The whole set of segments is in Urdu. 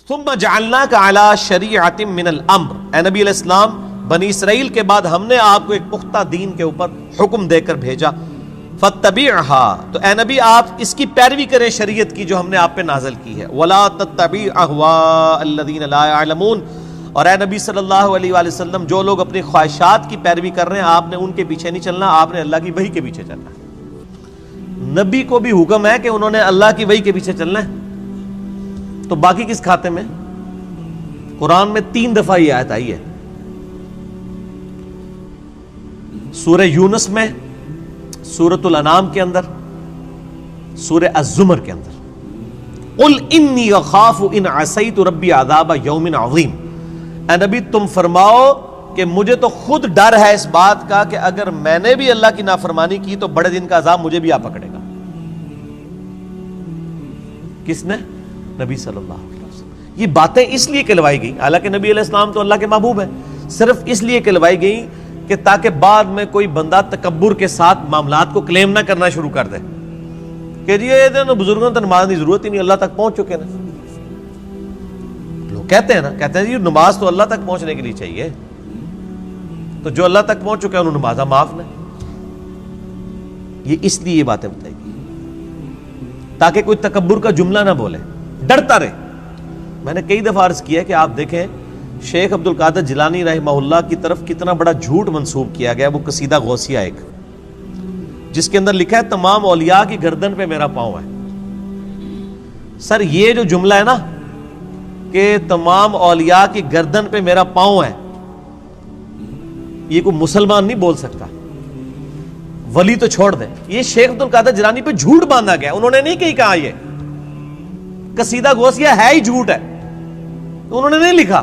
ثم جعلناک علی شریعۃ من الامر، اے نبی علیہ السلام بنی اسرائیل کے بعد ہم نے آپ کو ایک پختہ دین کے اوپر حکم دے کر بھیجا، فاتبعها، تو اے نبی آپ اس کی پیروی کریں شریعت کی جو ہم نے آپ پہ نازل کی ہے، ولا تتبع اهواء الذین لا يعلمون، اور اے نبی صلی اللہ علیہ وآلہ وسلم جو لوگ اپنی خواہشات کی پیروی کر رہے ہیں آپ نے ان کے پیچھے نہیں چلنا، آپ نے اللہ کی وحی کے پیچھے چلنا ہے۔ نبی کو بھی حکم ہے کہ انہوں نے اللہ کی وحی کے پیچھے چلنا ہے، تو باقی کس کھاتے میں؟ قرآن میں 3 دفعہ یہ آیت آئی ہے، سورہ یونس میں، سورۃ الانعام کے اندر، سورہ الزمر کے اندر۔ قل انی اخاف ان عصیت ربی عذاب یوم عظیم، اے نبی تم فرماؤ کہ مجھے تو خود ڈر ہے اس بات کا کہ اگر میں نے بھی اللہ کی نافرمانی کی تو بڑے دن کا عذاب مجھے بھی آ پکڑے گا۔ کس نے؟ نبی صلی اللہ علیہ وسلم۔ یہ باتیں اس لیے کہلوائی گئی، حالانکہ نبی علیہ السلام تو اللہ کے محبوب ہیں، صرف اس لیے کہلوائی گئی کہ تاکہ بعد میں کوئی بندہ تکبر کے ساتھ معاملات کو کلیم نہ کرنا شروع کر دے کہ جی یہ بزرگوں تو نماز کی ضرورت ہی نہیں، اللہ تک پہنچ چکے نا۔ لوگ کہتے ہیں نا، کہتے ہیں جی نماز تو اللہ تک پہنچنے کے لیے چاہیے، تو جو اللہ تک پہنچ چکے ہیں انہوں نمازہ معاف نہ۔ یہ اس لیے یہ باتیں بتائی گئی تاکہ کوئی تکبر کا جملہ نہ بولے، ڈرتا رہے۔ میں نے کئی دفعہ عرض کیا کہ آپ دیکھیں شیخ عبد القادر جیلانی رحمہ اللہ کی طرف کتنا بڑا جھوٹ منسوب کیا گیا، وہ قصیدہ غوثیہ ایک، جس کے اندر لکھا ہے تمام اولیاء کی گردن پہ میرا پاؤں ہے۔ سر یہ جو جملہ ہے نا کہ تمام اولیاء کی گردن پہ میرا پاؤں ہے، یہ کوئی مسلمان نہیں بول سکتا، ولی تو چھوڑ دیں، یہ شیخ عبد القادر جیلانی پہ جھوٹ باندھا گیا، انہوں نے نہیں کہیں کہا، یہ قصیدہ غوثیہ ہے ہی جھوٹ ہے، انہوں نے نہیں لکھا۔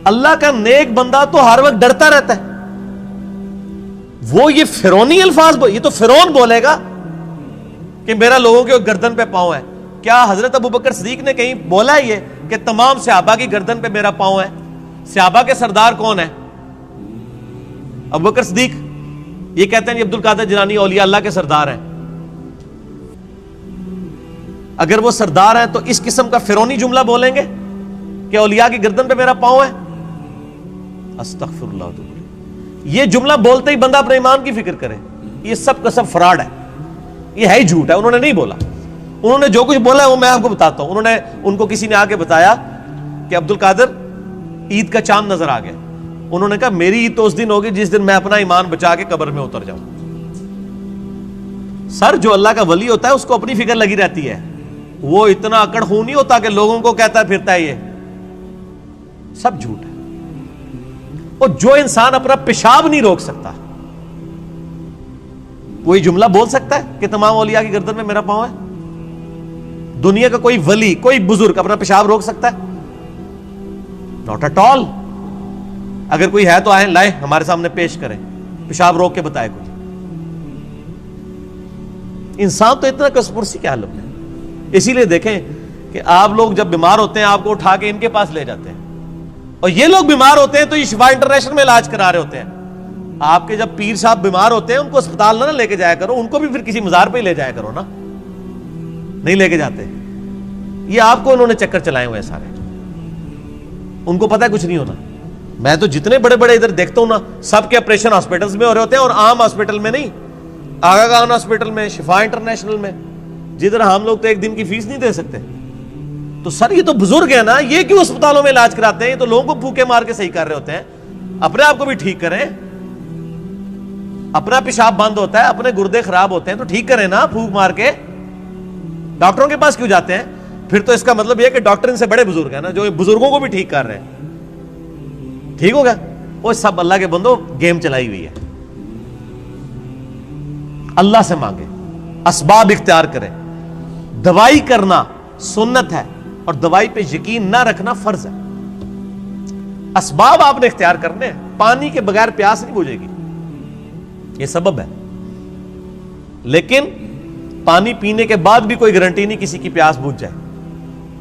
اللہ کا نیک بندہ تو ہر وقت ڈرتا رہتا ہے، وہ یہ فرعونی الفاظ یہ تو فرعون بولے گا کہ میرا لوگوں کے گردن پہ پاؤں ہے۔ کیا حضرت ابوبکر صدیق نے کہیں بولا ہے یہ کہ تمام صحابہ کی گردن پہ میرا پاؤں ہے؟ صحابہ کے سردار کون ہے؟ ابوبکر صدیق۔ یہ کہتے ہیں عبد القادر جیلانی اولیاء اللہ کے سردار ہیں۔ اگر وہ سردار ہیں تو اس قسم کا فرعونی جملہ بولیں گے کہ اولیاء کی گردن پہ میرا پاؤں ہے؟ استغفر اللہ۔ یہ جملہ بولتے ہی بندہ اپنے ایمان کی فکر کرے، یہ سب کا سب فراڈ ہے، یہ ہے ہی جھوٹ ہے، انہوں نے نہیں بولا۔ انہوں نے جو کچھ بولا ہے وہ میں آپ کو بتاتا ہوں۔ ان کو کسی نے آ کے بتایا کہ عبد القادر عید کا چاند نظر آ گیا، انہوں نے کہا میری عید تو اس دن ہوگی جس دن میں اپنا ایمان بچا کے قبر میں اتر جاؤں۔ سر جو اللہ کا ولی ہوتا ہے اس کو اپنی فکر لگی رہتی ہے، وہ اتنا اکڑ خون نہیں ہوتا کہ لوگوں کو کہتا پھرتا ہے، یہ سب جھوٹ ہے۔ اور جو انسان اپنا پیشاب نہیں روک سکتا کوئی جملہ بول سکتا ہے کہ تمام اولیاء کی گردن میں میرا پاؤں ہے؟ دنیا کا کوئی ولی، کوئی بزرگ اپنا پیشاب روک سکتا ہے؟ Not at all. اگر کوئی ہے تو آئیں، لائیں، ہمارے سامنے پیش کریں، پیشاب روک کے بتائے کوئی۔ انسان تو اتنا کسپرسی کیا حالت ہے۔ اسی لیے دیکھیں کہ آپ لوگ جب بیمار ہوتے ہیں آپ کو اٹھا کے ان کے پاس لے جاتے ہیں، اور یہ لوگ بیمار ہوتے ہیں تو یہ شفا انٹرنیشنل میں علاج کرا رہے ہوتے ہیں۔ آپ کے جب پیر صاحب بیمار ہوتے ہیں ان کو اسپتال نہ لے کے جایا کرو، ان کو بھی پھر کسی مزار پہ ہی لے جایا کرو نا، نہیں لے کے جاتے۔ یہ آپ کو انہوں نے چکر چلائے ہوئے سارے، ان کو پتہ ہے کچھ نہیں ہونا۔ میں تو جتنے بڑے بڑے ادھر دیکھتا ہوں نا، سب کے آپریشن ہاسپٹلس میں ہو رہے ہوتے ہیں، اور عام ہاسپٹل میں نہیں، آغا خان ہاسپٹل میں، شفا انٹرنیشنل میں، جدھر ہم لوگ تو ایک دن کی فیس نہیں دے سکتے۔ تو سر یہ تو بزرگ ہیں نا، یہ کیوں اسپتالوں میں علاج کراتے ہیں؟ یہ تو لوگوں کو پھوکے مار کے صحیح کر رہے ہوتے ہیں، اپنے آپ کو بھی ٹھیک کریں۔ اپنا پیشاب بند ہوتا ہے، اپنے گردے خراب ہوتے ہیں تو ٹھیک کریں نا پھوک مار کے۔ ڈاکٹروں کے پاس کیوں جاتے ہیں؟ پھر تو اس کا مطلب یہ کہ ڈاکٹر ان سے بڑے بزرگ ہیں نا، جو بزرگوں کو بھی ٹھیک کر رہے ہیں۔ ٹھیک ہوگا؟ وہ سب اللہ کے بندو گیم چلائی ہوئی ہے۔ اللہ سے مانگے، اسباب اختیار کریں۔ دوائی کرنا سنت ہے اور دوائی پہ یقین نہ رکھنا فرض ہے۔ اسباب آپ نے اختیار کرنے ہیں۔ پانی کے بغیر پیاس نہیں بجھے گی، یہ سبب ہے، لیکن پانی پینے کے بعد بھی کوئی گارنٹی نہیں کسی کی پیاس بجھ جائے۔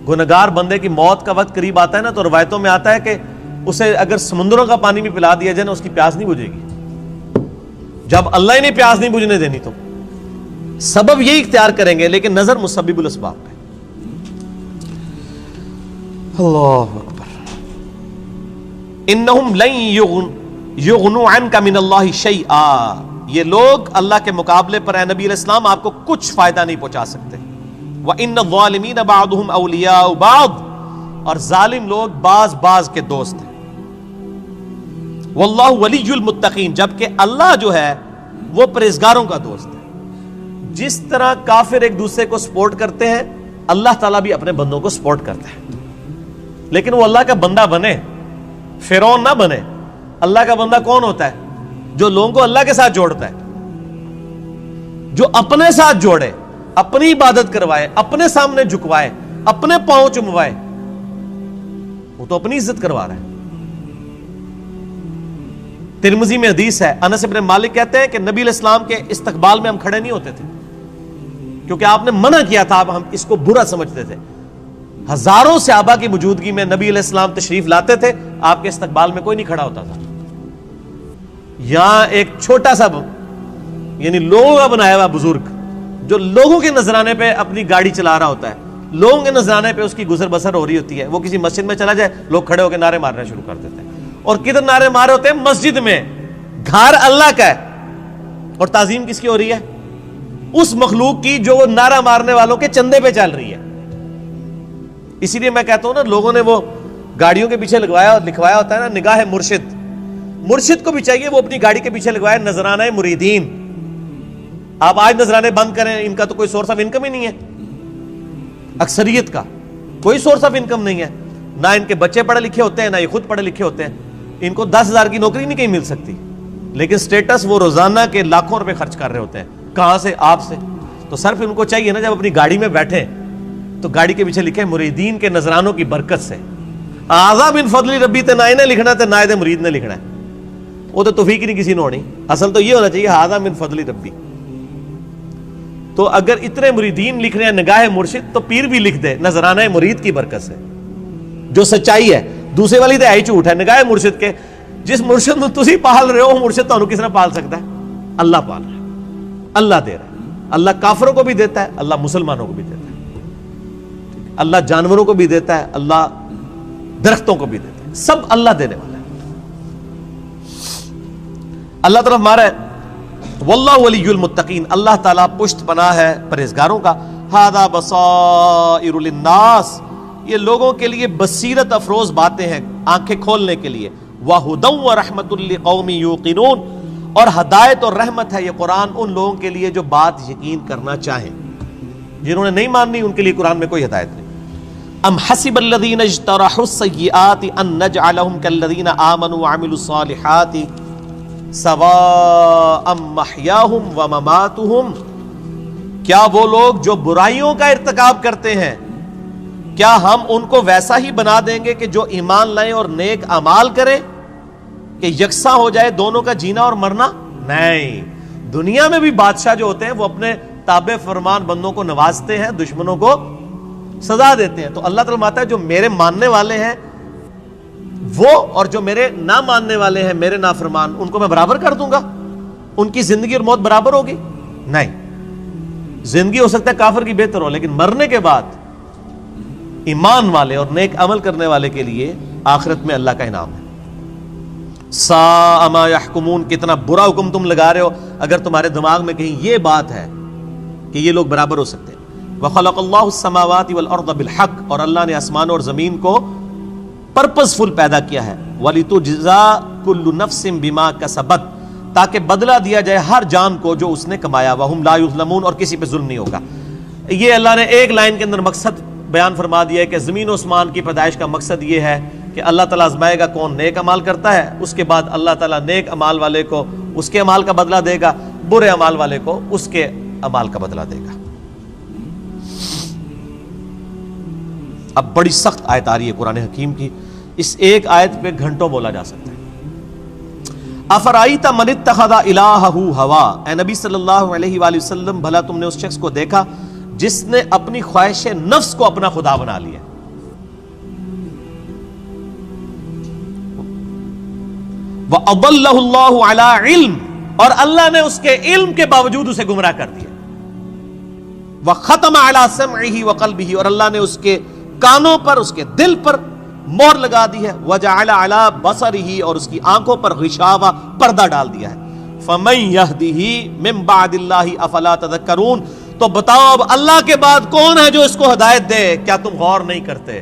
گنہگار بندے کی موت کا وقت قریب آتا ہے نا، تو روایتوں میں آتا ہے کہ اسے اگر سمندروں کا پانی بھی پلا دیا جائے نا، اس کی پیاس نہیں بجھے گی۔ جب اللہ ہی نے پیاس نہیں بجھنے دینی تو سبب یہی اختیار کریں گے، لیکن نظر مسبب الاسباب پہ۔ اللہ اکبر. انہم لن یغنوا عنک من اللہ شیئا، یہ لوگ اللہ کے مقابلے پر اے نبی علیہ السلام آپ کو کچھ فائدہ نہیں پہنچا سکتے. وَإِنَّ الظَّالِمِينَ بَعْضُهُمْ أَوْلِيَاءُ بَعْضٍ، اور ظالم لوگ بعض کے دوست ہیں. وَاللَّهُ وَلِيُّ الْمُتَّقِينَ، جبکہ اللہ جو ہے وہ پرہیزگاروں کا دوست ہے. جس طرح کافر ایک دوسرے کو سپورٹ کرتے ہیں، اللہ تعالیٰ بھی اپنے بندوں کو سپورٹ کرتا ہے. لیکن وہ اللہ کا بندہ بنے، فرعون نہ بنے. اللہ کا بندہ کون ہوتا ہے؟ جو لوگوں کو اللہ کے ساتھ جوڑتا ہے، جو اپنے ساتھ جوڑے، اپنی عبادت کروائے، اپنے سامنے جھکوائے، اپنے پاؤں چموائے. وہ تو اپنی عزت کروا رہا ہے. ترمذی میں حدیث ہے، انس بن مالک کہتے ہیں کہ نبی علیہ السلام کے استقبال میں ہم کھڑے نہیں ہوتے تھے، کیونکہ آپ نے منع کیا تھا. اب ہم اس کو برا سمجھتے تھے. ہزاروں صحابہ کی موجودگی میں نبی علیہ السلام تشریف لاتے تھے، آپ کے استقبال میں کوئی نہیں کھڑا ہوتا تھا. یہاں ایک چھوٹا سا یعنی لوگوں کا بنایا ہوا بزرگ جو لوگوں کے نذرانے پہ اپنی گاڑی چلا رہا ہوتا ہے، لوگوں کے نذرانے پہ اس کی گزر بسر ہو رہی ہوتی ہے، وہ کسی مسجد میں چلا جائے، لوگ کھڑے ہو کے نعرے مارنا شروع کر دیتے ہیں. اور کدھر نعرے مارے ہوتے ہیں؟ مسجد میں. گھر اللہ کا ہے، اور تعظیم کس کی ہو رہی ہے؟ اس مخلوق کی جو وہ نعرہ مارنے والوں کے چندے پہ چل رہی ہے. اسی لیے میں کہتا ہوں نا، لوگوں نے وہ گاڑیوں کے پیچھے لکھوایا ہوتا ہے نا، نگاہ مرشد. مرشد کو بھی چاہیے وہ اپنی گاڑی کے پیچھے لگوائے نذرانہ مریدین. آپ آج نذرانے بند کریں، ان کا تو کوئی سورس آف انکم ہی نہیں ہے. اکثریت کا کوئی سورس آف انکم نہیں ہے. نہ ان کے بچے پڑھے لکھے ہوتے ہیں، نہ یہ خود پڑھے لکھے ہوتے ہیں. ان کو 10,000 کی نوکری نہیں کہیں مل سکتی، لیکن سٹیٹس وہ روزانہ کے لاکھوں روپے خرچ کر رہے ہوتے ہیں. کہاں سے؟ آپ سے. تو صرف ان کو چاہیے نا، جب اپنی گاڑی میں بیٹھے تو گاڑی کے پیچھے لکھے مریدین کے نذرانوں کی برکت سے. آزا من فضل ربی تے نہ انہیں لکھنا تے نہ دے مرید نے لکھنا ہے. وہ تو توفیق نہیں کسی نے ہونی. اصل تو یہ ہونا چاہیے آزا من فضل ربی. تو اگر اتنے مریدین لکھ رہے ہیں نگاہ مرشد، تو پیر بھی لکھ دے نذرانہ مرید کی برکت سے، جو سچائی ہے. دوسرے والی تو ہے ہی جھوٹ ہے. نگاہ مرشد کے جس مرشد میں تسی پال رہے ہو، مرشد تو کس نے پال سکتا ہے؟ اللہ پال رہا ہے، اللہ دے رہا ہے. اللہ کافروں کو بھی دیتا ہے، اللہ مسلمانوں کو بھی دیتا ہے. اللہ جانوروں کو بھی دیتا ہے، اللہ درختوں کو بھی دیتا ہے. سب اللہ دینے والا ہے. اللہ طرف مارا ہے واللہ ولی المتقین، اللہ تعالیٰ پشت پناہ ہے پرہیزگاروں کا. ھذا بصائر للناس، یہ لوگوں کے لیے بصیرت افروز باتیں ہیں، آنکھیں کھولنے کے لیے. وَھدًى وَرَحْمَةٌ لِقَوْمٍ يُوقِنُونَ، اور ہدایت اور رحمت ہے یہ قرآن ان لوگوں کے لیے جو بات یقین کرنا چاہیں. جنہوں نے نہیں ماننی ان کے لیے قرآن میں کوئی ہدایت نہیں. ام حسب الذین اجترحوا السیئات ان نجعلهم كالذین آمنوا وعملوا الصالحات سواء محیاہم ومماتہم، کیا وہ لوگ جو برائیوں کا ارتکاب کرتے ہیں، کیا ہم ان کو ویسا ہی بنا دیں گے کہ جو ایمان لائیں اور نیک اعمال کریں، کہ یکساں ہو جائے دونوں کا جینا اور مرنا؟ نہیں. دنیا میں بھی بادشاہ جو ہوتے ہیں وہ اپنے تابع فرمان بندوں کو نوازتے ہیں، دشمنوں کو سزا دیتے ہیں. تو اللہ تعالیٰ ماتا ہے جو میرے ماننے والے ہیں وہ اور جو میرے نہ ماننے والے ہیں میرے نافرمان، ان کو میں برابر کر دوں گا؟ ان کی زندگی اور موت برابر ہوگی؟ نہیں. زندگی ہو سکتا ہے کافر کی بہتر ہو، لیکن مرنے کے بعد ایمان والے اور نیک عمل کرنے والے کے لیے آخرت میں اللہ کا انعام ہے. ساء ما یحکمون، کتنا برا حکم تم لگا رہے ہو اگر تمہارے دماغ میں کہیں یہ بات ہے کہ یہ لوگ برابر ہو سکتے ہیں. وَخَلَقَ اللَّهُ السَّمَاوَاتِ وَالْأَرْضَ بِالْحَقِّ، اور اللہ نے آسمان اور زمین کو پرپز فل پیدا کیا ہے. وَلِتُجْزَىٰ كُلُّ نَفْسٍ بِمَا كَسَبَتْ، تاکہ بدلہ دیا جائے ہر جان کو جو اس نے کمایا. وَهُمْ لَا يُظْلَمُونَ، اور کسی پہ ظلم نہیں ہوگا. یہ اللہ نے ایک لائن کے اندر مقصد بیان فرما دیا ہے کہ زمین و آسمان کی پیدائش کا مقصد یہ ہے کہ اللہ تعالیٰ آزمائے گا کون نیک عمال کرتا ہے، اس کے بعد اللہ تعالیٰ نیک عمال والے کو اس کے عمال کا بدلہ دے گا، برے عمال والے کو اس کے عمال کا بدلہ دے گا. اب بڑی سخت آیت آ رہی ہے قرآن حکیم کی، اس ایک آیت پہ گھنٹوں بولا جا سکتا ہے. افرائیت من اتخذ الہہ ہوا، اے نبی صلی اللہ علیہ وآلہ وسلم بھلا تم نے اس شخص کو دیکھا جس نے اپنی خواہش نفس کو اپنا خدا بنا لیا. وَأَضَلَّهُ اللَّهُ عَلَىٰ عِلْمٍ، اور اللہ نے اس کے علم کے باوجود اسے گمراہ کر دیا. وَخَتَمَ عَلَىٰ سَمْعِهِ وَقَلْبِهِ، اور اللہ نے اس کے کانوں پر اس کے دل پر مہر لگا دی ہے، وجعل علی بصرہ اور اس کی آنکھوں پر غشاوہ پردہ ڈال دیا ہے۔ فمن یہدہ من بعد اللہ افلا تذکرون، تو بتاؤ اب اللہ کے بعد کون ہے جو اس کو ہدایت دے؟ کیا تم غور نہیں کرتے؟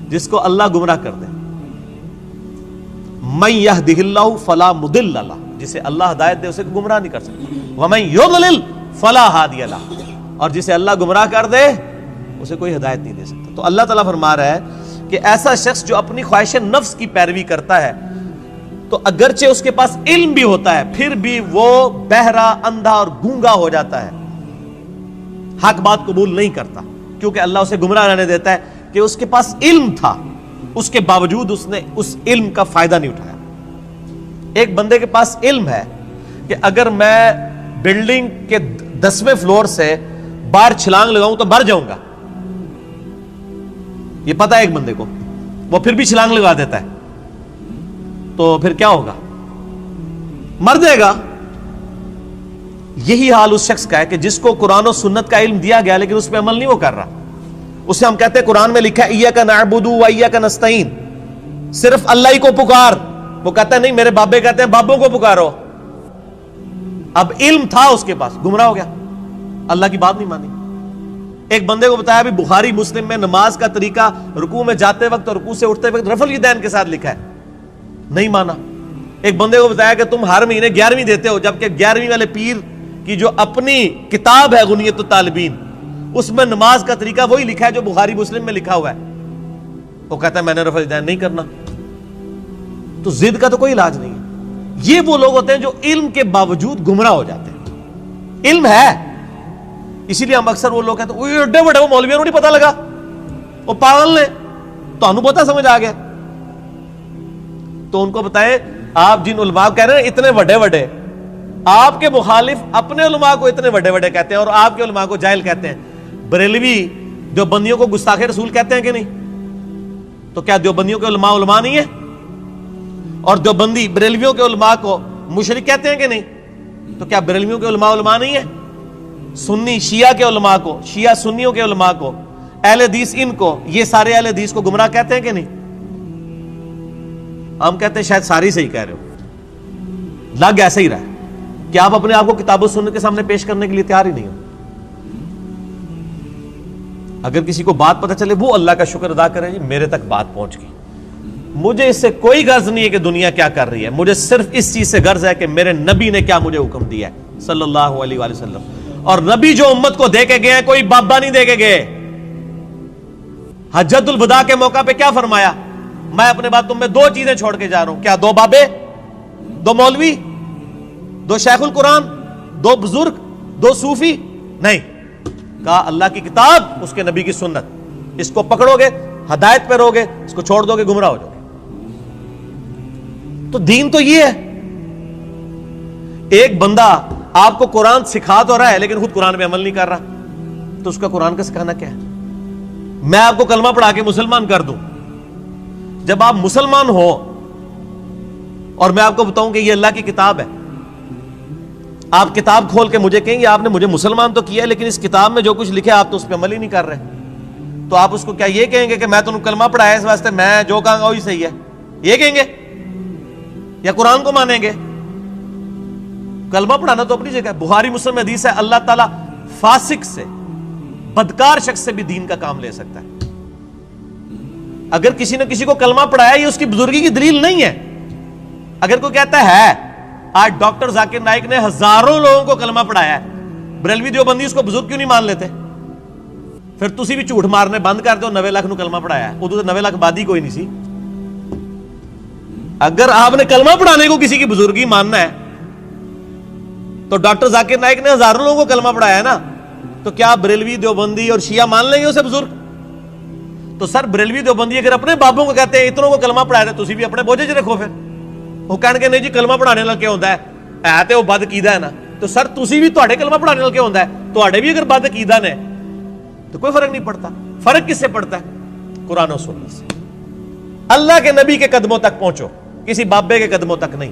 جس کو اللہ گمراہ کر دے، من یہدہ اللہ فلا مضل لہ، جسے اللہ ہدایت دے اسے گمراہ نہیں کر سکتا، ومن یضلل فلا ہادی لہ، اور جسے اللہ گمراہ کر دے اسے کوئی ہدایت نہیں دے سکتا۔ تو اللہ تعالیٰ فرما رہا ہے کہ ایسا شخص جو اپنی خواہش نفس کی پیروی کرتا ہے، تو اگرچہ اس کے پاس علم بھی ہوتا ہے پھر بھی وہ بہرا، اندھا اور گونگا ہو جاتا ہے، حق بات قبول نہیں کرتا، کیونکہ اللہ اسے گمراہ رہنے دیتا ہے کہ اس کے پاس علم تھا، اس کے باوجود اس نے اس علم کا فائدہ نہیں اٹھایا۔ ایک بندے کے پاس علم ہے کہ اگر میں بلڈنگ کے 10ویں فلور سے باہر چھلانگ لگاؤں تو مر جاؤں گا، یہ پتا ہے ایک بندے کو، وہ پھر بھی چھلانگ لگا دیتا ہے، تو پھر کیا ہوگا؟ مر جائے گا۔ یہی حال اس شخص کا ہے کہ جس کو قرآن و سنت کا علم دیا گیا لیکن اس پہ عمل نہیں وہ کر رہا، اسے ہم کہتے ہیں قرآن میں لکھا ہے ایاک نعبد و ایاک نستعین، صرف اللہ ہی کو پکار، وہ کہتا ہے نہیں، میرے بابے کہتے ہیں بابوں کو پکارو۔ اب علم تھا اس کے پاس، گمراہ ہو گیا، اللہ کی بات نہیں مانی۔ ایک بندے کو بتایا بھی بخاری مسلم میں نماز کا طریقہ رکوع میں جاتے وقت اور رکوع سے اٹھتے وقت رفع الیدین کے ساتھ لکھا ہے، نہیں مانا۔ ایک بندے کو بتایا کہ تم ہر مہینے 11ویں دیتے ہو، جبکہ 11ویں والے پیر کی جو اپنی کتاب ہے غنیت الطالبین، اس میں نماز کا طریقہ وہی لکھا ہے جو بخاری مسلم میں لکھا ہوا ہے، وہ کہتا ہے میں نے رفع الیدین نہیں کرنا۔ تو ضد کا تو کوئی علاج نہیں ہے۔ یہ وہ لوگ ہوتے ہیں جو علم کے باوجود گمراہ ہو جاتے ہیں۔ علم ہے، اسی لیے ہم اکثر وہ لوگ کہتے ہیں وہ ایڈے بڑے وہ مولویوں کو نہیں پتا لگا، وہ پاگل نے، تو ہم پتا سمجھ آ گیا۔ تو ان کو بتائیں، آپ جن علماء کہہ رہے ہیں اتنے بڑے بڑے، آپ کے مخالف اپنے علماء کو اتنے بڑے بڑے کہتے ہیں اور آپ کے علماء کو جاہل کہتے ہیں۔ بریلوی دیوبندیوں کو گستاخ رسول کہتے ہیں کہ نہیں؟ تو کیا دیوبندیوں کے علماء علماء نہیں ہیں؟ اور دیوبندی بریلویوں کے علماء کو مشرک کہتے ہیں کہ نہیں؟ تو کیا بریلویوں کے علماء علماء نہیں ہیں؟ سنی شیعہ کے علماء کو، شیعہ سنیوں کے علماء کو، اہل حدیث ان کو، یہ سارے اہل حدیث کو گمراہ کہتے ہیں کہ نہیں؟ ہم کہتے ہیں شاید ساری صحیح کہہ رہے ہو، لگ ایسا ہی رہا ہے کہ آپ اپنے آپ کو کتاب و سنت کے سامنے پیش کرنے کے لیے تیار ہی نہیں ہو۔ اگر کسی کو بات پتہ چلے وہ اللہ کا شکر ادا کرے، جی میرے تک بات پہنچ گئی، مجھے اس سے کوئی غرض نہیں ہے کہ دنیا کیا کر رہی ہے، مجھے صرف اس چیز سے غرض ہے کہ میرے نبی نے کیا مجھے حکم دیا ہے صلی اللہ علیہ وآلہ وسلم۔ اور نبی جو امت کو دے کے گئے ہیں کوئی بابا نہیں دے کے گئے۔ حجۃ الوداع کے موقع پہ کیا فرمایا؟ میں اپنے بعد تم میں 2 چیزیں چھوڑ کے جا رہا ہوں، کیا 2 بابے، 2 مولوی، 2 شیخ القرآن، 2 بزرگ، 2 صوفی؟ نہیں، کہا اللہ کی کتاب، اس کے نبی کی سنت، اس کو پکڑو گے ہدایت پہ رہو گے، اس کو چھوڑ دو گے گمراہ ہو جاؤ گے۔ تو دین تو یہ ہے۔ ایک بندہ آپ کو قرآن سکھا تو رہا ہے لیکن خود قرآن پہ عمل نہیں کر رہا، تو اس کا قرآن کا سکھانا کیا ہے؟ میں آپ کو کلمہ پڑھا کے مسلمان کر دوں، جب آپ مسلمان ہو اور میں آپ کو بتاؤں کہ یہ اللہ کی کتاب ہے، آپ کتاب کھول کے مجھے کہیں گے آپ نے مجھے مسلمان تو کیا ہے لیکن اس کتاب میں جو کچھ لکھا آپ تو اس پہ عمل ہی نہیں کر رہے، تو آپ اس کو کیا یہ کہیں گے کہ میں تمہیں کلمہ پڑھایا اس واسطے میں جو کہوں گا وہی صحیح ہے، یہ کہیں گے یا قرآن کو مانیں گے؟ کلمہ پڑھانا تو اپنی جگہ ہے، بخاری مسلم حدیث ہے اللہ تعالیٰ فاسق سے، بدکار شخص سے بھی دین کا کام لے سکتا ہے۔ اگر کسی نے کسی کو کلمہ پڑھایا یہ اس کی بزرگی کی دلیل نہیں ہے۔ اگر کوئی کہتا ہے آج ڈاکٹر ذاکر نائک نے ہزاروں لوگوں کو کلمہ پڑھایا ہے، بریلوی دیوبندی اس کو بزرگ کیوں نہیں مان لیتے؟ پھر تسی بھی جھوٹ مارنے بند کر دو، 90 لاکھ نو کلمہ پڑھایا ہے، ادو تو 90 لاکھ بادی کوئی نہیں سی۔ اگر آپ نے کلمہ پڑھانے کو کسی کی بزرگی ماننا ہے تو ڈاکٹر ذاکر نائک نے ہزاروں لوگوں کو کلمہ پڑھایا ہے نا، تو کیا بریلوی دیوبندی اور شیعہ مان لیں گے اسے بزرگ؟ تو سر بریلوی دیوبندی اگر اپنے بابوں کو کہتے ہیں اتنوں کو کلمہ پڑھایا تھے، تسی بھی اپنے بوجھے چ رکھو، پھر وہ کہنے کے نہیں جی کلمہ پڑھانے والا کیا ہوتا ہے تے وہ بد عقیدہ ہے نا، تو سر تسی بھی تواڈے کلمہ پڑھانے والا کیا ہوتا ہے، تواڈے بھی اگر بد عقیدہ نے تو کوئی فرق نہیں پڑتا۔ فرق کس سے پڑتا ہے؟ قرآن و سنت سے۔ اللہ کے نبی کے قدموں تک پہنچو، کسی بابے کے قدموں تک نہیں۔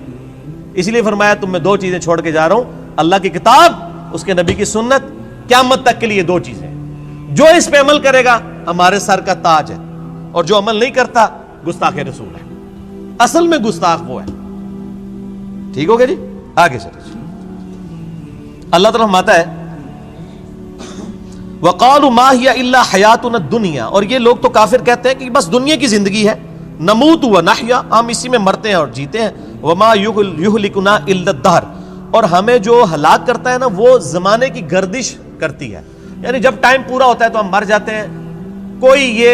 اس لیے فرمایا تم میں 2 چیزیں چھوڑ کے جا رہا ہوں، اللہ کی کتاب، اس کے نبی کی سنت، قیامت تک کے لیے 2 چیزیں، جو اس پہ عمل کرے گا ہمارے سر کا تاج ہے، اور جو عمل نہیں کرتا گستاخ رسول ہے۔ اصل میں گستاخ وہ ہے۔ ٹھیک ہو گیا جی، آگے چلیں۔ اللہ تعالیٰ فرماتا ہے وَقَالُوا مَا هِيَ إِلَّا حَيَاتُنَا الدُّنْيَا، اور یہ لوگ تو کافر کہتے ہیں کہ بس دنیا کی زندگی ہے، نموت ونحیا، ہم اسی میں مرتے ہیں اور جیتے ہیں، وَمَا يُهْلِكُنَا إِلَّا الدَّهْرُ، اور ہمیں جو ہلاک کرتا ہے نا وہ زمانے کی گردش کرتی ہے، یعنی جب ٹائم پورا ہوتا ہے تو ہم مر جاتے ہیں۔ کوئی یہ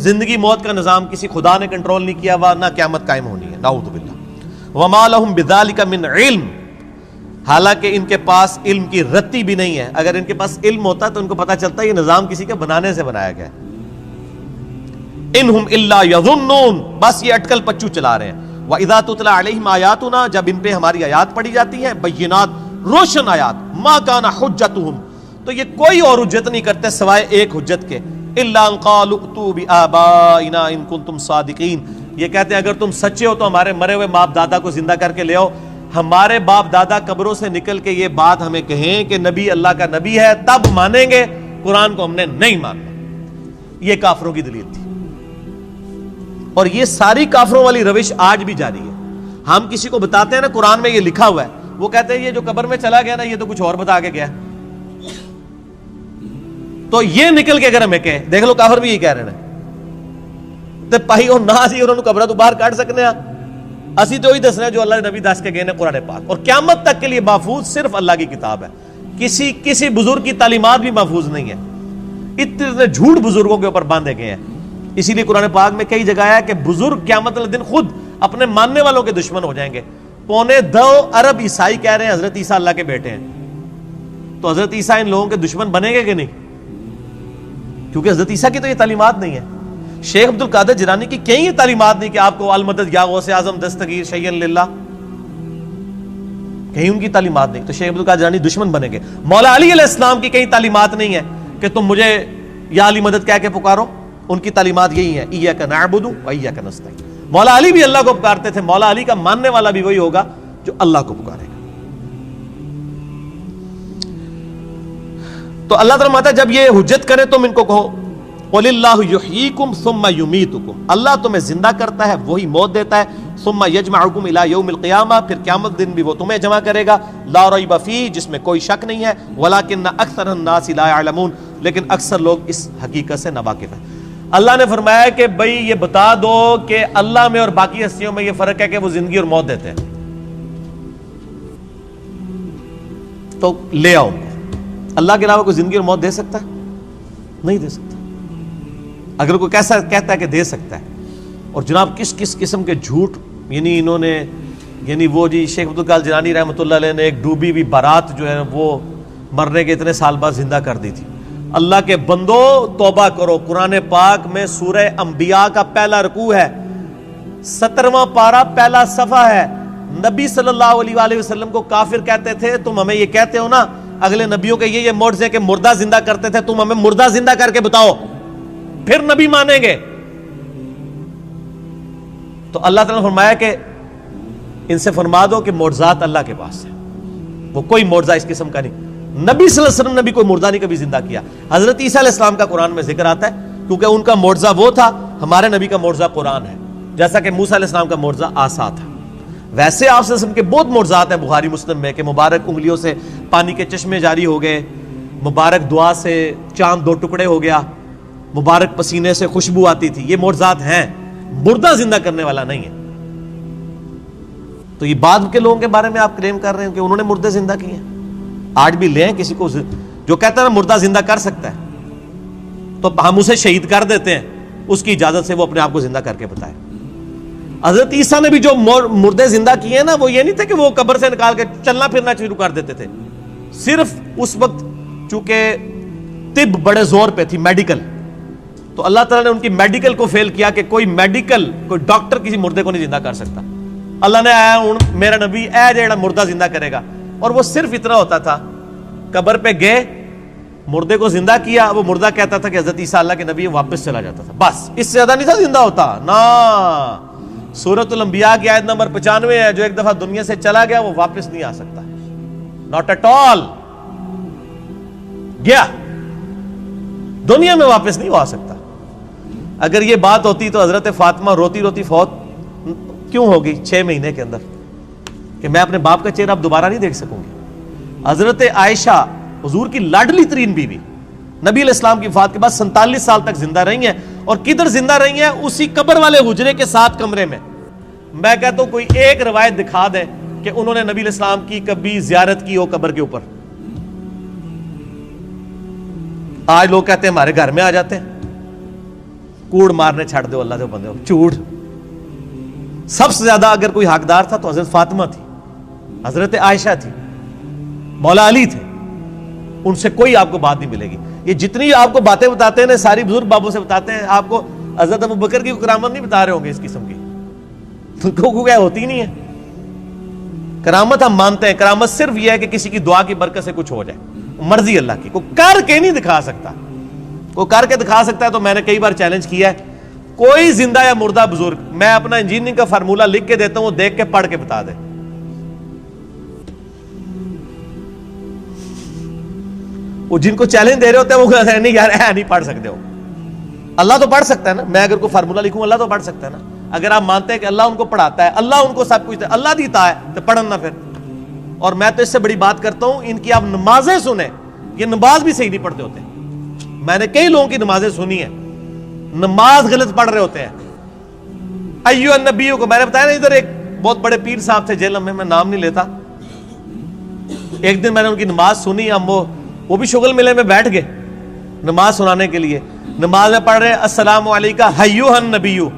زندگی موت کا نظام کسی خدا نے کنٹرول نہیں کیا ہوا، نہ قیامت قائم ہونی ہے، نعوذ باللہ۔ وَمَا لَهُم بِذَلِكَ مِنْ عِلْمٍ، حالانکہ ان کے پاس علم کی رتی بھی نہیں ہے۔ اگر ان کے پاس علم ہوتا تو ان کو پتا چلتا یہ نظام کسی کے بنانے سے بنایا گیا ہے۔ اِنْهُمْ إِلَّا يَظُنُّونَ، بس یہ اٹکل پچو چلا رہے ہیں۔ وَإِذَا تُتْلَىٰ عَلَيْهِمْ آيَاتُنَا، جب ان پہ ہماری آیات پڑھی جاتی ہیں، بینات، روشن آیات، مَا كَانَ حُجَّتُهُمْ، تو یہ کوئی اور حجت نہیں کرتے سوائے ایک حجت کے، إِلَّا أَنْ قَالُوا ائْتُوا بِآبَائِنَا إِن كُنتُمْ صَادِقِينَ، یہ کہتے ہیں اگر تم سچے ہو تو ہمارے مرے ہوئے باپ دادا کو زندہ کر کے لے آؤ۔ ہمارے باپ دادا قبروں سے نکل کے یہ بات ہمیں کہیں کہ نبی اللہ کا نبی ہے، تب مانیں گے، قرآن کو ہم نے نہیں ماننا۔ یہ کافروں کی دلیل تھی، اور یہ ساری کافروں والی روش آج بھی جاری ہے۔ ہم کسی کو بتاتے ہیں نا قرآن میں یہ لکھا ہوا ہے، وہ کہتے ہیں یہ جو قبر میں چلا گیا نا یہ تو کچھ اور بتا کے گیا۔ تو یہ نکل کے اگر ہمیں کہے، دیکھ لو کافر بھی یہی کہہ رہے ہیں تے پائی اور نہ سی انہوں نے قبرہ تو باہر کاٹ سکنے ہیں، اسی تو ہی دسنا ہے جو اللہ نبی دس کے گئے نے قرآن پاک، اور قیامت تک کے لیے محفوظ صرف اللہ کی کتاب ہے، کسی بزرگ کی تعلیمات بھی محفوظ نہیں ہے۔ اتنے جھوٹ بزرگوں کے اوپر باندھے گئے ہیں، اسی لیے قرآن پاک میں کئی جگہ ہے کہ بزرگ قیامت والے دن خود اپنے ماننے والوں کے دشمن ہو جائیں گے۔ 2.25 ارب عیسائی کہہ رہے ہیں حضرت عیسیٰ اللہ کے بیٹے ہیں، تو حضرت عیسیٰ ان لوگوں کے دشمن بنیں گے کہ نہیں؟ کیونکہ حضرت عیسیٰ کی تو یہ تعلیمات نہیں ہے۔ شیخ عبد القادر جیلانی کی کہیں یہ تعلیمات نہیں کہ آپ کو المدد یا غوث اعظم دستگیر شیئن للہ، کہیں ان کی تعلیمات نہیں، تو شیخ عبد القادر جیلانی دشمن بنیں گے۔ مولا علی علیہ السلام کی کہیں تعلیمات نہیں ہے کہ تم مجھے یا علی مدد کہہ کے پکارو، ان کی تعلیمات یہی ہے ایاک نعبد و ایاک نستعین۔ مولا علی بھی اللہ کو پکارتے تھے، مولا علی کا ماننے والا بھی وہی ہوگا جو اللہ کو پکارے گا۔ تو اللہ تعالیٰ ہے جب یہ حجت کرے تم ان کو کہو قُلِ اللَّهُ يُحْيِيكُمْ ثُمَّ يُمِيتُكُمْ، اللہ تمہیں زندہ کرتا ہے وہی موت دیتا ہے، ثُمَّ يَجْمَعُكُمْ إِلَى يَوْمِ الْقِيَامَةِ، پھر قیامت دن بھی وہ تمہیں جمع کرے گا، لا ریب فیہ، جس میں کوئی شک نہیں ہے، وَلَٰكِنَّ أَكْثَرَ النَّاسِ لَا يَعْلَمُونَ، لیکن اکثر لوگ اس حقیقت سے ناواقف ہیں۔ اللہ نے فرمایا کہ بھئی یہ بتا دو کہ اللہ میں اور باقی ہستیوں میں یہ فرق ہے کہ وہ زندگی اور موت دیتے ہیں، تو لے آؤ۔ اللہ کے علاوہ کوئی زندگی اور موت دے سکتا ہے؟ نہیں دے سکتا۔ اگر کوئی کیسا کہتا ہے کہ دے سکتا ہے، اور جناب کس کس قسم کے جھوٹ، یعنی انہوں نے، یعنی وہ جی شیخ عبد القادر جیلانی رحمۃ اللہ علیہ نے ایک ڈوبی ہوئی بارات جو ہے وہ مرنے کے اتنے سال بعد زندہ کر دی تھی۔ اللہ کے بندو توبہ کرو، قرآن پاک میں سورہ انبیاء کا پہلا رکوع ہے، 17واں پارہ پہلا صفحہ ہے۔ نبی صلی اللہ علیہ وآلہ وسلم کو کافر کہتے تھے، تم ہمیں یہ کہتے ہو نا اگلے نبیوں کے یہ معجزے کہ مردہ زندہ کرتے تھے، تم ہمیں مردہ زندہ کر کے بتاؤ پھر نبی مانیں گے۔ تو اللہ تعالیٰ نے فرمایا کہ ان سے فرما دو کہ معجزات اللہ کے پاس ہے، وہ کوئی معجزہ اس قسم کا نہیں۔ نبی صلی اللہ علیہ وسلم نے بھی کوئی مردہ نہیں کبھی زندہ کیا۔ حضرت عیسیٰ علیہ السلام کا قرآن میں ذکر آتا ہے کیونکہ ان کا معجزہ وہ تھا، ہمارے نبی کا معجزہ قرآن ہے، جیسا کہ موسیٰ علیہ السلام کا معجزہ عصا تھا۔ ویسے آپ صلی اللہ علیہ وسلم کے بہت معجزات ہیں بخاری مسلم میں کہ مبارک انگلیوں سے پانی کے چشمے جاری ہو گئے، مبارک دعا سے چاند 2 ٹکڑے ہو گیا، مبارک پسینے سے خوشبو آتی تھی، یہ معجزات ہیں، مردہ زندہ کرنے والا نہیں ہے۔ تو یہ بعد کے لوگوں کے بارے میں آپ کلیم کر رہے ہیں کہ انہوں نے مردے زندہ کیے ہیں؟ آج بھی لیں کسی کو جو کہتا ہے نا مردہ زندہ کر سکتا ہے تو ہم اسے شہید کر دیتے ہیں، اس کی اجازت سے وہ اپنے آپ کو زندہ کر کے بتائے۔ حضرت عیسیٰ نے بھی جو مردے زندہ کیے ہیں نا، وہ یہ نہیں تھے کہ وہ قبر سے نکال کے چلنا پھرنا شروع کر دیتے تھے، صرف اس وقت چونکہ طب بڑے زور پہ تھی، میڈیکل، تو اللہ تعالیٰ نے ان کی میڈیکل کو فیل کیا کہ کوئی ڈاکٹر کسی مردے کو نہیں زندہ کر سکتا۔ اللہ نے آیا میرا نبی اے جیڑا مردہ زندہ کرے گا، اور وہ صرف اتنا ہوتا تھا، قبر پہ گئے مردے کو زندہ کیا، وہ مردہ کہتا تھا کہ حضرت عیسیٰ اللہ کے نبی، واپس چلا جاتا تھا، بس اس سے زیادہ نہیں تھا زندہ ہوتا نا۔ سورۃ الانبیاء کی آیت نمبر 95 ہے، جو ایک دفعہ دنیا سے چلا گیا وہ واپس نہیں آ سکتا، ناٹ ایٹ آل، گیا۔ دنیا میں واپس نہیں آ سکتا. اگر یہ بات ہوتی تو حضرت فاطمہ روتی روتی فوت کیوں ہوگی 6 مہینے کے اندر کہ میں اپنے باپ کا چہرہ اب دوبارہ نہیں دیکھ سکوں گی. حضرت عائشہ حضور کی لاڈلی ترین بیوی نبی علیہ السلام کی وفات کے بعد 47 سال تک زندہ رہی ہیں, اور کدھر زندہ رہی ہیں؟ اسی قبر والے حجرے کے 7 کمرے میں. میں کہتا ہوں کوئی ایک روایت دکھا دے کہ انہوں نے نبی علیہ السلام کی کبھی زیارت کی ہو قبر کے اوپر. آج لوگ کہتے ہیں ہمارے گھر میں آ جاتے ہیں, کوڑ مارنے چھڑ دو اللہ دے بندے ہو, چوڑ. سب سے زیادہ اگر کوئی حقدار تھا تو حضرت فاطمہ تھی, حضرت عائشہ تھی, مولا علی تھے. ان سے کوئی آپ کو بات نہیں ملے گی. یہ جتنی آپ کو باتیں بتاتے ہیں نا ساری بزرگ بابوں سے بتاتے ہیں, آپ کو حضرت ابوبکر کی کرامت نہیں بتا رہے ہوں گے اس قسم کی, تو کیا ہوتی نہیں ہے کرامت. ہم مانتے ہیں کرامت صرف یہ ہے کہ کسی کی دعا کی برکت سے کچھ ہو جائے, مرضی اللہ کی. کوئی کر کے نہیں دکھا سکتا, کوئی کر کے دکھا سکتا ہے تو میں نے کئی بار چیلنج کیا ہے, کوئی زندہ یا مردہ بزرگ میں اپنا انجینئرنگ کا فارمولہ لکھ کے دیتا ہوں, وہ دیکھ کے پڑھ کے بتا دے. وہ جن کو چیلنج دے رہے ہوتے ہیں وہ کہتے ہیں نہیں یار نہیں پڑھ سکتے ہو. اللہ تو پڑھ سکتا ہے نا, میں اگر کوئی فارمولہ لکھوں اللہ تو پڑھ سکتا ہے نا. اگر آپ مانتے ہیں کہ اللہ ان کو پڑھاتا ہے, اللہ ان کو سب کچھ اللہ دیتا ہے, تو پڑھن نہ پھر. اور میں تو اس سے بڑی بات کرتا ہوں, ان کی آپ نمازیں سنیں, یہ نماز بھی صحیح نہیں پڑھتے ہوتے. میں نے کئی لوگوں کی نمازیں سنی ہیں, نماز غلط پڑھ رہے ہوتے ہیں. ایو النبیوں کو میں نے بتایا نا, ادھر ایک بہت بڑے پیر صاحب تھے جیل میں نام نہیں لیتا. ایک دن میں نے ان کی نماز سنی, ہم وہ بھی شغل ملے میں بیٹھ گئے نماز سنانے کے لیے. نماز میں پڑھ رہے السلام علیکہ ایھا النبیو.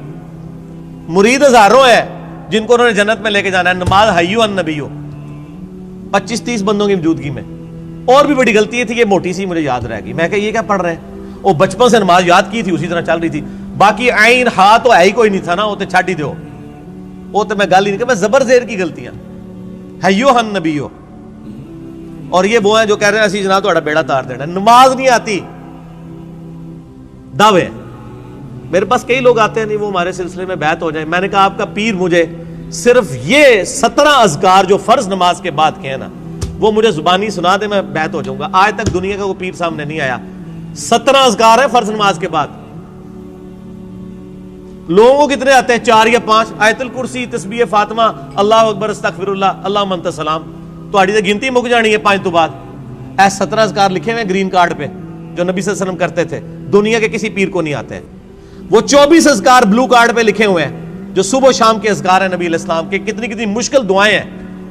مرید ہزاروں ہیں جن کو انہوں نے جنت میں لے کے جانا ہے, نماز ایھا النبیو 25-30 بندوں کی موجودگی میں. اور بھی بڑی غلطی تھی, یہ موٹی سی مجھے یاد رہ گئی. میں کہ یہ کیا پڑھ رہے ہیں؟ وہ بچپن سے نماز یاد کی تھی, اسی طرح چل رہی تھی. باقی عین ہا تو ہے ہی کوئی نہیں تھا نا, وہ تو چھڈ ہی دو, وہ تو میں گل ہی نہیں کہ میں زبر زیر کی غلطیاں. ایھا النبیو. اور یہ وہ ہیں جو کہہ رہے ہیں اسی جناب تہاڈا بیڑا تار دینا. نماز نہیں آتی, دعوے. میرے پاس کئی لوگ آتے ہیں نہیں وہ ہمارے سلسلے میں بیعت ہو جائیں. میں نے کہا آپ کا پیر مجھے صرف یہ 17 اذکار جو فرض نماز کے بعد کے ہیں نا وہ مجھے زبانی سنا دے, میں بیعت ہو جاؤں گا. آج تک دنیا کا کوئی پیر سامنے نہیں آیا. 17 اذکار ہیں فرض نماز کے بعد. لوگوں کو کتنے آتے ہیں؟ 4 یا 5. آیت الکرسی, تسبیح فاطمہ, اللہ اکبر, استغفر اللہ, اللہم انت السلام. تو گنتی مک جانی ہے 5 تو بعد. اے 17 اذکار لکھے ہوئے گرین کارڈ پہ جو نبی صلی اللہ علیہ وسلم کرتے تھے, دنیا کے کسی پیر کو نہیں آتے. وہ 24 اذکار بلو کارڈ پہ لکھے ہوئے ہیں جو صبح و شام کے اذکار ہیں نبی علیہ السلام کے. کتنی کتنی مشکل دعائیں ہیں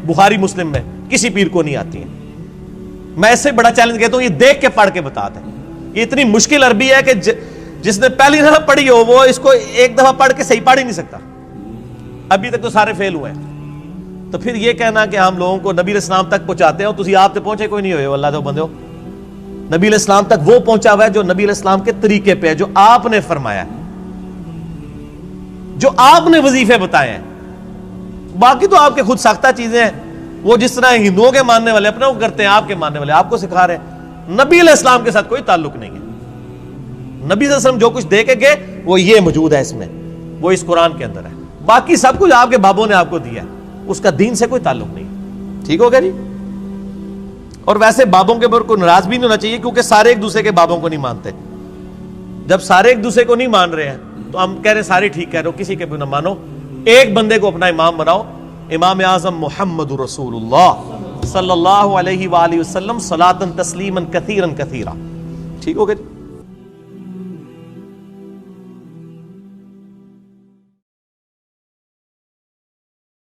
بخاری مسلم میں, کسی پیر کو نہیں آتی ہیں. میں اس سے بڑا چیلنج کہتا ہوں یہ دیکھ کے پڑھ کے بتا دیں. یہ اتنی مشکل عربی ہے کہ جس نے پہلی دفعہ پڑھی ہو وہ اس کو ایک دفعہ پڑھ کے صحیح پڑھ ہی نہیں سکتا. ابھی تک تو سارے فیل ہوئے ہیں. تو پھر یہ کہنا کہ ہم لوگوں کو نبی علیہ السلام تک پہنچاتے ہو, تسی آپ تک پہنچے کوئی نہیں ہوئے اللہ دے بندے ہو. نبی علیہ السلام تک وہ پہنچا ہوا ہے جو نبی علیہ السلام کے طریقے پہ ہے, جو آپ نے فرمایا, جو آپ نے وظیفے بتائے ہیں. باقی تو آپ کے خود ساختہ چیزیں ہیں, وہ جس طرح ہندوؤں کے ماننے والے اپنے کو کرتے ہیں, آپ کے ماننے والے آپ کو سکھا رہے ہیں. نبی علیہ السلام کے ساتھ کوئی تعلق نہیں ہے. نبی صلی اللہ علیہ وسلم جو کچھ دے کے گئے وہ یہ موجود ہے اس میں, وہ اس قرآن کے اندر ہے. باقی سب کچھ آپ کے بابوں نے آپ کو دیا, اس کا دین سے کوئی تعلق نہیں. ٹھیک ہو گیا جی. اور ویسے بابوں کے اوپر کوئی ناراض بھی نہیں ہونا چاہیے, کیونکہ سارے ایک دوسرے کے بابوں کو نہیں مانتے. جب سارے ایک دوسرے کو نہیں مان رہے ہیں تو ہم کہہ رہے ہیں سارے ٹھیک کہہ رہے ہو, کسی کے بھی نہ مانو, ایک بندے کو اپنا امام بناؤ. امام اعظم محمد رسول اللہ صلی اللہ علیہ وآلہ وسلم صلاۃ تسلیما کثیرا کثیرا. ٹھیک ہو گیا.